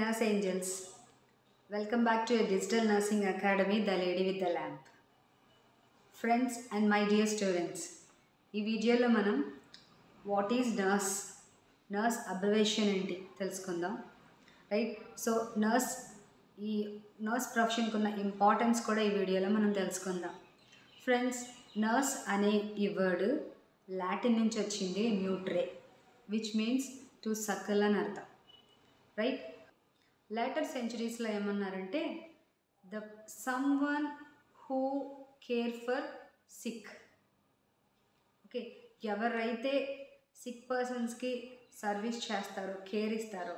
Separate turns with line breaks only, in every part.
Nurse Angels. Welcome back to a digital nursing academy, The Lady with the Lamp. Friends and my dear students, ఈ వీడియోలో మనం what is nurse abbreviation ఏంటి తెలుసుకుందాం. Right, so ఈ nurse ప్రొఫెషన్కి ఉన్న importance కూడా ఈ వీడియోలో మనం తెలుసుకుందాం. ఫ్రెండ్స్, నర్స్ అనే ఈ వర్డ్ లాటిన్ నుంచి వచ్చింది న్యూట్రే, విచ్ మీన్స్ టు సకల్ అని అర్థం. రైట్, లేటర్ సెంచురీస్లో ఏమన్నారంటే the someone who care for sick. Okay, ఎవరైతే సిక్ పర్సన్స్కి సర్వీస్ చేస్తారో, కేర్ ఇస్తారో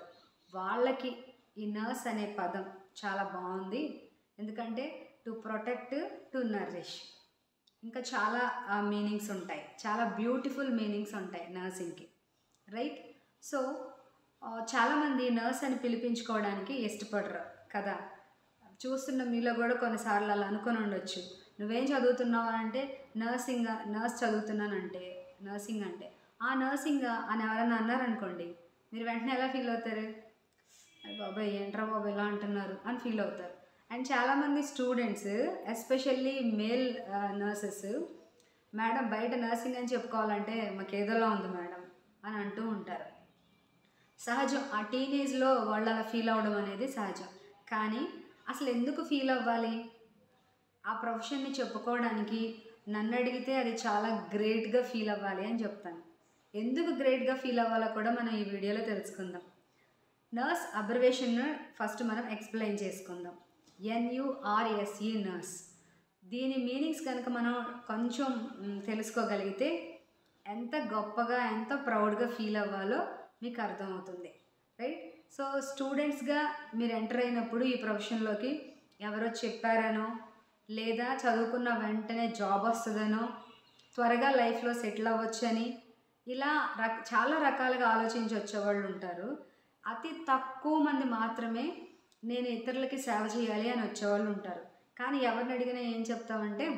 వాళ్ళకి ఈ నర్స్ అనే పదం చాలా బాగుంది. ఎందుకంటే టు ప్రొటెక్ట్, టు నరిష్, ఇంకా చాలా మీనింగ్స్ ఉంటాయి, చాలా బ్యూటిఫుల్ మీనింగ్స్ ఉంటాయి నర్సింగ్కి. రైట్, సో చాలామంది నర్స్ అని పిలిపించుకోవడానికి ఇష్టపడరు కదా. చూస్తున్న మీలో కూడా కొన్నిసార్లు అలా అనుకొని ఉండొచ్చు, నువ్వేం చదువుతున్నావు అంటే నర్స్ చదువుతున్నానంటే నర్సింగ్ అంటే నర్సింగ్ అని ఎవరైనా అన్నారనుకోండి, మీరు వెంటనే ఎలా ఫీల్ అవుతారు? బాబాయ్ ఏంట్రా బాబాయ్ ఇలా అంటున్నారు అని ఫీల్ అవుతారు. అండ్ చాలామంది students, especially male nurses, madam బయట నర్సింగ్ అని చెప్పుకోవాలంటే మాకు ఏదోలా ఉంది మేడం అని అంటూ ఉంటారు. సహజం, ఆ టీనేజ్లో వాళ్ళు అలా ఫీల్ అవ్వడం అనేది సహజం. కానీ అసలు ఎందుకు ఫీల్ అవ్వాలి? ఆ ప్రొఫెషన్ని చెప్పుకోవడానికి నన్ను అడిగితే అది చాలా గ్రేట్గా ఫీల్ అవ్వాలి అని చెప్తాను. ఎందుకు గ్రేట్గా ఫీల్ అవ్వాలో కూడా మనం ఈ వీడియోలో తెలుసుకుందాం. నర్స్ అబ్రివేషన్ ఫస్ట్ మనం ఎక్స్ప్లెయిన్ చేసుకుందాం. NURSE nurse. దీని మీనింగ్స్ కనుక మనం కొంచెం తెలుసుకోగలిగితే ఎంత గొప్పగా, ఎంత ప్రౌడ్గా ఫీల్ అవ్వాలో మీకు అర్థమవుతుంది. రైట్, సో స్టూడెంట్స్గా మీరు ఎంటర్ అయినప్పుడు ఈ ప్రొఫెషన్లోకి ఎవరో చెప్పారనో, లేదా చదువుకున్న వెంటనే జాబ్ వస్తుందనో, త్వరగా లైఫ్లో సెటిల్ అవ్వచ్చని, ఇలా చాలా రకాలుగా ఆలోచించి వచ్చేవాళ్ళు ఉంటారు. అతి తక్కువ మంది మాత్రమే నేను ఇతరులకి సేవ చేయాలి అని వచ్చేవాళ్ళు ఉంటారు. కానీ ఎవరిని అడిగినా ఏం చెప్తామంటే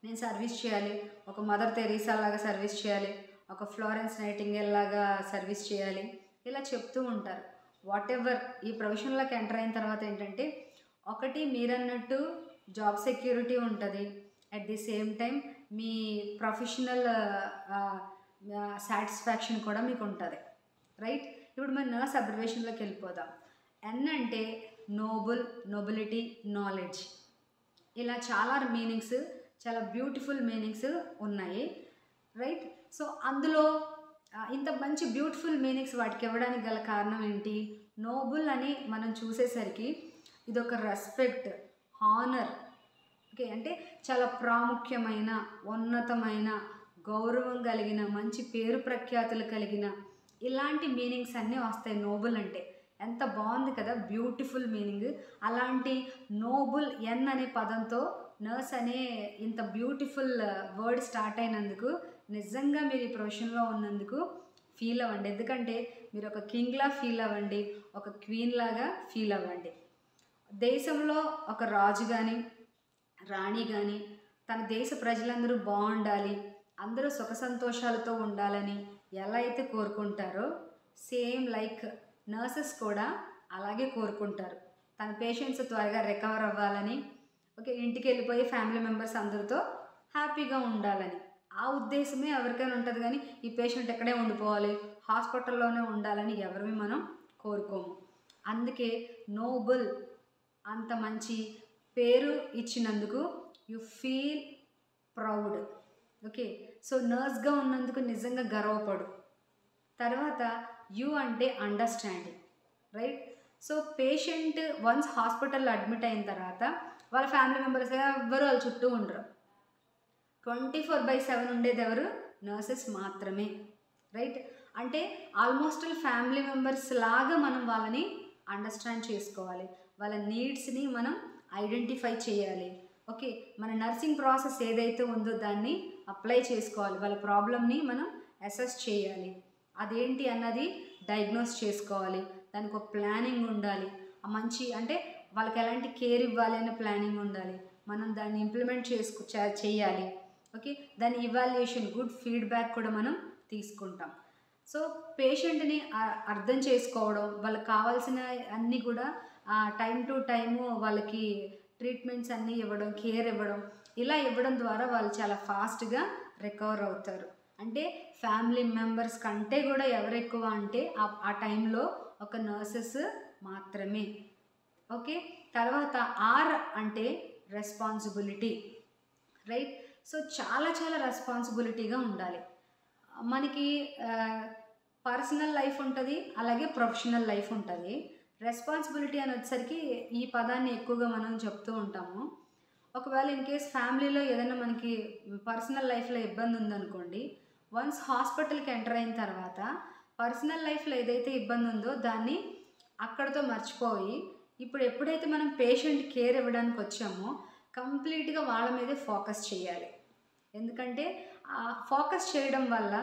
నేను సర్వీస్ చేయాలి, ఒక మదర్ తెరీసా లాగా సర్వీస్ చేయాలి, ఒక ఫ్లోరెన్స్ నైటింగేల్ లాగా సర్వీస్ చేయాలి, ఇలా చెప్తూ ఉంటారు. వాట్ ఎవర్, ఈ ప్రొఫెషన్లోకి ఎంటర్ అయిన తర్వాత ఏంటంటే ఒకటి మీరన్నట్టు జాబ్ సెక్యూరిటీ ఉంటుంది, at the same time me professional satisfaction కూడా మీకు ఉంటుంది. రైట్, ఇప్పుడు మన నర్స్ అబ్రివేషన్లోకి వెళ్ళిపోదాం. N అంటే నోబుల్, నొబిలిటీ, నాలెడ్జ్, ఇలా చాలా మీనింగ్స్, చాలా బ్యూటిఫుల్ మీనింగ్స్ ఉన్నాయి. రైట్, సో అందులో ఇంత మంచి బ్యూటిఫుల్ మీనింగ్స్ వాటికి ఇవ్వడానికి గల కారణం ఏంటి? నోబుల్ అని మనం చూసేసరికి ఇదొక రెస్పెక్ట్, హానర్. ఓకే, అంటే చాలా ప్రాముఖ్యమైన, ఉన్నతమైన, గౌరవం కలిగిన, మంచి పేరు ప్రఖ్యాతులు కలిగిన, ఇలాంటి మీనింగ్స్ అన్నీ వస్తాయి నోబుల్ అంటే. ఎంత బాగుంది కదా, బ్యూటిఫుల్ మీనింగ్. అలాంటి నోబుల్ N అనే పదంతో నర్స్ అనే ఇంత బ్యూటిఫుల్ వర్డ్ స్టార్ట్ అయినందుకు నిజంగా మీరు ఈ ప్రొఫెషన్లో ఉన్నందుకు ఫీల్ అవ్వండి. ఎందుకంటే మీరు ఒక కింగ్లా ఫీల్ అవ్వండి, ఒక క్వీన్ లాగా ఫీల్ అవ్వండి. దేశంలో ఒక రాజు కానీ రాణి కానీ తన దేశ ప్రజలందరూ బాగుండాలి, అందరూ సుఖ సంతోషాలతో ఉండాలని ఎలా అయితే కోరుకుంటారో, సేమ్ లైక్ నర్సెస్ కూడా అలాగే కోరుకుంటారు. తన పేషెంట్స్ త్వరగా రికవర్ అవ్వాలని, ఓకే, ఇంటికి వెళ్ళిపోయి ఫ్యామిలీ మెంబర్స్ అందరితో హ్యాపీగా ఉండాలని. ఆ ఉద్దేశమే ఎవరికైనా ఉంటుంది. కానీ ఈ పేషెంట్ ఎక్కడే ఉండిపోవాలి, హాస్పిటల్లోనే ఉండాలని ఎవరిని మనం కోరుకోము. అందుకే నోబుల్ అంత మంచి పేరు ఇచ్చినందుకు you feel proud. Okay, so నర్స్గా ఉన్నందుకు నిజంగా గర్వపడు. తర్వాత యు అంటే understanding. Right, so patient once హాస్పిటల్లో అడ్మిట్ అయిన తర్వాత వాళ్ళ ఫ్యామిలీ మెంబర్స్ ఎవ్వరు వాళ్ళ చుట్టూ ఉండరు. 24/7 ఉండేది ఎవరు? నర్సెస్ మాత్రమే. రైట్, అంటే ఆల్మోస్ట్ ఫ్యామిలీ మెంబర్స్ లాగా మనం వాళ్ళని అండర్స్టాండ్ చేసుకోవాలి, వాళ్ళ నీడ్స్ని మనం ఐడెంటిఫై చేయాలి. ఓకే, మన నర్సింగ్ ప్రాసెస్ ఏదైతే ఉందో దాన్ని అప్లై చేసుకోవాలి, వాళ్ళ ప్రాబ్లమ్ని మనం అసెస్ చేయాలి, అదేంటి అన్నది డయాగ్నోస్ చేసుకోవాలి, దానికి ఒక ప్లానింగ్ ఉండాలి. మంచి అంటే వాళ్ళకి ఎలాంటి కేర్ ఇవ్వాలి అనే ప్లానింగ్ ఉండాలి, మనం దాన్ని ఇంప్లిమెంట్ చేయాలి. ఓకే, దాని ఇవాల్యుయేషన్, గుడ్ ఫీడ్బ్యాక్ కూడా మనం తీసుకుంటాం. సో పేషెంట్ని అర్థం చేసుకోవడం, వాళ్ళకి కావాల్సిన అన్నీ కూడా టైం టు టైము వాళ్ళకి ట్రీట్మెంట్స్ అన్నీ ఇవ్వడం, కేర్ ఇవ్వడం, ఇలా ఇవ్వడం ద్వారా వాళ్ళు చాలా ఫాస్ట్గా రికవర్ అవుతారు. అంటే ఫ్యామిలీ మెంబర్స్ కంటే కూడా ఎవరు ఎక్కువ అంటే ఆ టైంలో ఒక నర్సెస్ మాత్రమే. ఓకే, తర్వాత ఆర్ అంటే రెస్పాన్సిబిలిటీ, రైట్. సో చాలా చాలా రెస్పాన్సిబిలిటీగా ఉండాలి. మనకి పర్సనల్ లైఫ్ ఉంటుంది, అలాగే ప్రొఫెషనల్ లైఫ్ ఉంటుంది. రెస్పాన్సిబిలిటీ అని వచ్చేసరికి ఈ పదాన్ని ఎక్కువగా మనం చెప్తూ ఉంటాము. ఒకవేళ ఇన్ కేస్ ఫ్యామిలీలో ఏదైనా మనకి పర్సనల్ లైఫ్లో ఇబ్బంది ఉందనుకోండి, వన్స్ హాస్పిటల్కి ఎంటర్ అయిన తర్వాత పర్సనల్ లైఫ్లో ఏదైతే ఇబ్బంది ఉందో దాన్ని అక్కడితో మర్చిపోయి ఇప్పుడు ఎప్పుడైతే మనం పేషెంట్ కేర్ ఇవ్వడానికి వచ్చామో కంప్లీట్గా వాళ్ళ మీదే ఫోకస్ చేయాలి. ఎందుకంటే ఫోకస్ చేయడం వల్ల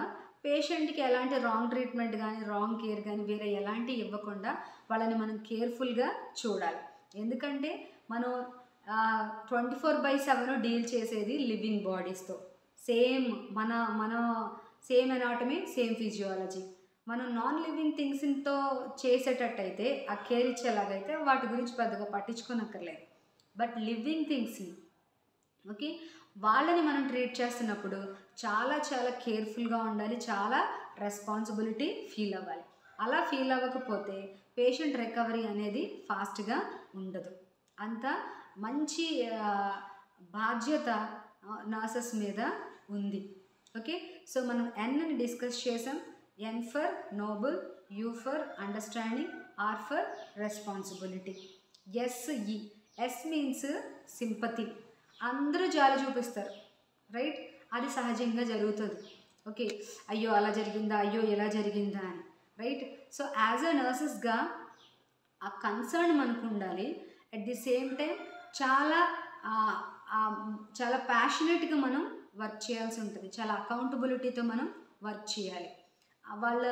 పేషెంట్కి ఎలాంటి రాంగ్ ట్రీట్మెంట్ కానీ రాంగ్ కేర్ కానీ వేరే ఎలాంటివి ఇవ్వకుండా వాళ్ళని మనం కేర్ఫుల్గా చూడాలి. ఎందుకంటే మనం 24/7 డీల్ చేసేది లివింగ్ బాడీస్తో. సేమ్ మన సేమ్ ఎనాటమీ, సేమ్ ఫిజియాలజీ. మనం నాన్ లివింగ్ థింగ్స్తో చేసేటట్టయితే ఆ కేర్ ఇచ్చేలాగైతే వాటి గురించి పెద్దగా పట్టించుకోనక్కర్లేదు. బట్ లివింగ్ థింగ్స్ని, ఓకే, వాళ్ళని మనం ట్రీట్ చేస్తున్నప్పుడు చాలా చాలా కేర్ఫుల్గా ఉండాలి, చాలా రెస్పాన్సిబిలిటీ ఫీల్ అవ్వాలి. అలా ఫీల్ అవ్వకపోతే పేషెంట్ రికవరీ అనేది ఫాస్ట్గా ఉండదు. అంత మంచి బాధ్యత నర్సెస్ మీద ఉంది. ఓకే, సో మనం ఎన్ని డిస్కస్ చేసాం. N for noble, U for understanding, R for responsibility. S means sympathy. అందరూ జాలి చూపిస్తారు, రైట్. అది సహజంగా జరుగుతుంది. ఓకే, అయ్యో అలా జరిగిందా, అయ్యో ఇలా జరిగిందా అని, రైట్. సో యాజ్ అ నర్సెస్గా ఆ కన్సర్న్ మనకు ఉండాలి. అట్ ది సేమ్ టైం చాలా ప్యాషనెట్గా మనం వర్క్ చేయాల్సి ఉంటుంది. చాలా అకౌంటబిలిటీతో మనం వర్క్ చేయాలి. వాళ్ళ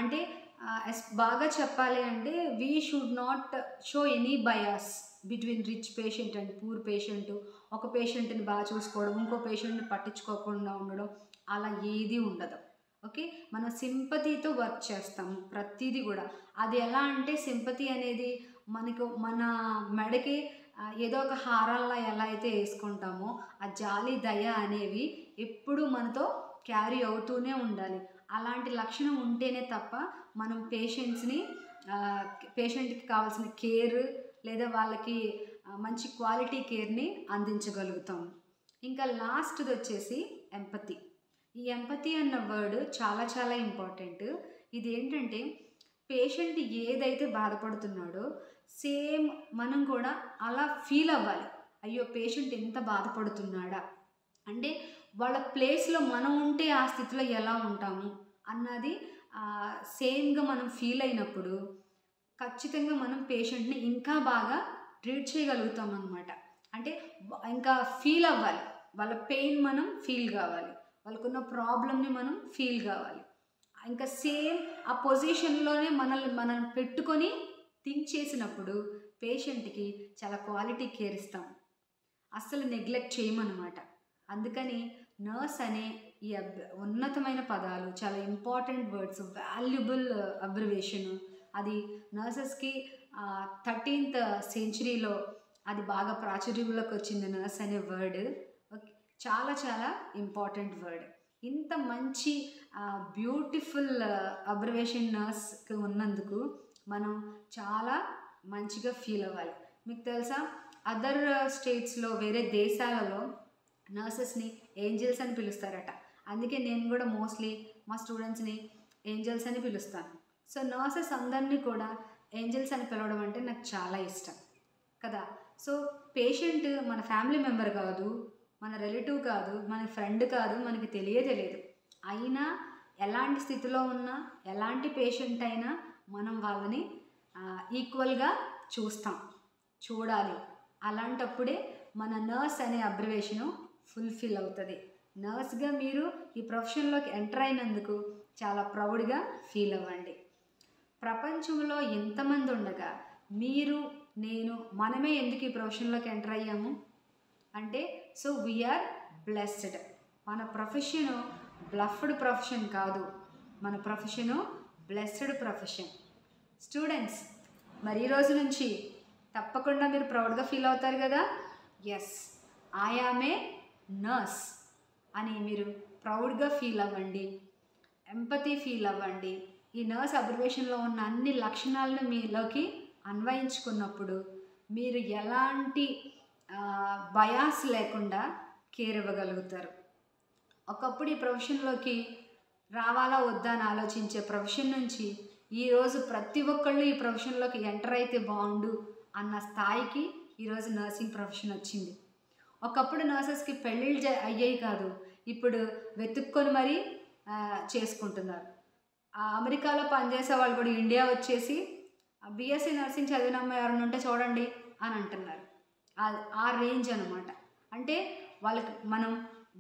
అంటే బాగా చెప్పాలి అంటే we should not show any bias between rich patient and poor patient. ఒక పేషెంట్ని బాగా చూసుకోవడం, ఇంకో పేషెంట్ని పట్టించుకోకుండా ఉండడం, అలా ఏది ఉండదు. ఓకే, మనం సింపతితో వర్క్ చేస్తాము ప్రతిదీ కూడా. అది ఎలా అంటే సింపతి అనేది మన మెడకి ఏదో ఒక హారాల్లో ఎలా అయితే వేసుకుంటామో ఆ జాలి, దయ అనేవి ఎప్పుడూ మనతో క్యారీ అవుతూనే ఉండాలి. అలాంటి లక్షణం ఉంటేనే తప్ప మనం పేషెంట్కి కావాల్సిన కేర్ లేదా వాళ్ళకి మంచి క్వాలిటీ కేర్ని అందించగలుగుతాం. ఇంకా లాస్ట్ది వచ్చేసి ఎంపతి. ఈ ఎంపతి అన్న వర్డ్ చాలా చాలా ఇంపార్టెంట్. ఇది ఏంటంటే పేషెంట్ ఏదైతే బాధపడుతున్నాడో సేమ్ మనం కూడా అలా ఫీల్ అవ్వాలి. అయ్యో పేషెంట్ ఎంత బాధపడుతున్నాడా అంటే వాళ్ళ ప్లేస్లో మనం ఉంటే ఆ స్థితిలో ఎలా ఉంటాము అన్నది సేమ్గా మనం ఫీల్ అయినప్పుడు ఖచ్చితంగా మనం పేషెంట్ని ఇంకా బాగా ట్రీట్ చేయగలుగుతాం అన్నమాట. అంటే ఇంకా ఫీల్ అవ్వాలి, వాళ్ళ పెయిన్ మనం ఫీల్ కావాలి, వాళ్ళకున్న ప్రాబ్లమ్ని మనం ఫీల్ కావాలి. ఇంకా సేమ్ ఆ పొజిషన్లోనే మనం పెట్టుకొని థింక్ చేసినప్పుడు పేషెంట్కి చాలా క్వాలిటీ కేర్ ఇస్తాం, అస్సలు నెగ్లెక్ట్ చేయమన్నమాట. అందుకని నర్స్ అనే ఈ ఉన్నతమైన పదాలు చాలా ఇంపార్టెంట్ వర్డ్స్, వాల్యుబుల్ అబ్రివేషన్. అది నర్సెస్కి 13th centuryలో అది బాగా ప్రాచుర్యంలోకి వచ్చింది నర్స్ అనే వర్డ్. చాలా చాలా ఇంపార్టెంట్ వర్డ్. ఇంత మంచి బ్యూటిఫుల్ అబ్రివేషన్ నర్స్కి ఉన్నందుకు మనం చాలా మంచిగా ఫీల్ అవ్వాలి. మీకు తెలుసా, అదర్ స్టేట్స్లో, వేరే దేశాలలో నర్సెస్ని ఏంజల్స్ అని పిలుస్తారట. అందుకే నేను కూడా మోస్ట్లీ మా స్టూడెంట్స్ని ఏంజల్స్ అని పిలుస్తాను. సో నర్సెస్ అందరినీ కూడా ఏంజల్స్ అని పిలవడం అంటే నాకు చాలా ఇష్టం కదా. సో పేషెంట్ మన ఫ్యామిలీ మెంబర్ కాదు, మన రిలేటివ్ కాదు, మన ఫ్రెండ్ కాదు, మనకి తెలియలేదు. అయినా ఎలాంటి స్థితిలో ఉన్నా, ఎలాంటి పేషెంట్ అయినా మనం వాళ్ళని ఈక్వల్గా చూడాలి. అలాంటప్పుడే మన నర్స్ అనే అబ్రివేషను ఫుల్ఫిల్ అవుతుంది. నర్స్గా మీరు ఈ ప్రొఫెషన్లోకి ఎంటర్ అయినందుకు చాలా ప్రౌడ్గా ఫీల్ అవ్వండి. ప్రపంచంలో ఎంతమంది ఉండగా మీరు, నేను, మనమే ఎందుకు ఈ ప్రొఫెషన్లోకి ఎంటర్ అయ్యాము అంటే సో వీఆర్ బ్లెస్డ్. మన ప్రొఫెషను బ్లఫ్డ్ ప్రొఫెషన్ కాదు, మన ప్రొఫెషను బ్లెస్డ్ ప్రొఫెషన్. స్టూడెంట్స్, మరి ఈ రోజు నుంచి తప్పకుండా మీరు ప్రౌడ్గా ఫీల్ అవుతారు కదా. Yes, I am a nurse అని మీరు ప్రౌడ్గా ఫీల్ అవ్వండి, ఎంపతి ఫీల్ అవ్వండి. ఈ నర్స్ అబ్రివేషన్లో ఉన్న అన్ని లక్షణాలను మీలోకి అన్వయించుకున్నప్పుడు మీరు ఎలాంటి బయాస్ లేకుండా కేర్ ఇవ్వగలుగుతారు. ఒకప్పుడు ఈ ప్రొఫెషన్లోకి రావాలా వద్దా అని ఆలోచించే ప్రొఫెషన్ నుంచి ఈరోజు ప్రతి ఒక్కళ్ళు ఈ ప్రొఫెషన్లోకి ఎంటర్ అయితే బాగుండు అన్న స్థాయికి ఈరోజు నర్సింగ్ ప్రొఫెషన్ వచ్చింది. ఒకప్పుడు నర్సెస్కి పెళ్ళిళ్ళు అయ్యాయి కాదు, ఇప్పుడు వెతుక్కొని మరీ చేసుకుంటున్నారు. అమెరికాలో పనిచేసే వాళ్ళు కూడా ఇండియా వచ్చేసి బీఎస్సీ నర్సింగ్ చదివిన అమ్మాయి ఎవరైనా ఉంటే చూడండి అని అంటున్నారు. ఆ రేంజ్ అనమాట. అంటే వాళ్ళకి మనం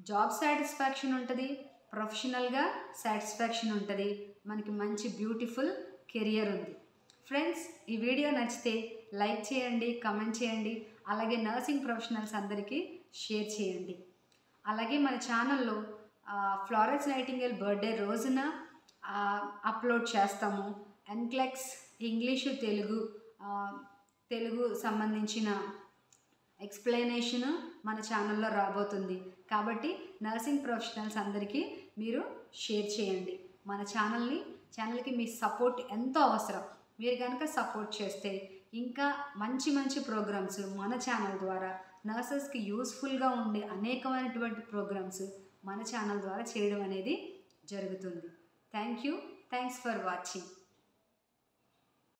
జాబ్ సాటిస్ఫాక్షన్ ఉంటుంది, ప్రొఫెషనల్గా సాటిస్ఫాక్షన్ ఉంటుంది, మనకి మంచి బ్యూటిఫుల్ కెరియర్ ఉంది. ఫ్రెండ్స్, ఈ వీడియో నచ్చితే లైక్ చేయండి, కమెంట్ చేయండి, అలాగే నర్సింగ్ ప్రొఫెషనల్స్ అందరికీ షేర్ చేయండి. అలాగే మన ఛానల్లో ఫ్లోరెన్స్ నైటింగేల్ బర్త్డే రోజున అప్లోడ్ చేస్తాము. ఎన్క్లెక్స్ ఇంగ్లీషు తెలుగు సంబంధించిన ఎక్స్ప్లెనేషను మన ఛానల్లో రాబోతుంది. కాబట్టి నర్సింగ్ ప్రొఫెషనల్స్ అందరికీ మీరు షేర్ చేయండి. మన ఛానల్కి మీ సపోర్ట్ ఎంతో అవసరం. మీరు కనుక సపోర్ట్ చేస్తే ఇంకా మంచి మంచి ప్రోగ్రామ్స్ మన ఛానల్ ద్వారా నర్సెస్కి యూస్ఫుల్గా ఉండే అనేకమైనటువంటి ప్రోగ్రామ్స్ మన ఛానల్ ద్వారా చేయడం అనేది జరుగుతుంది. Thanks for watching.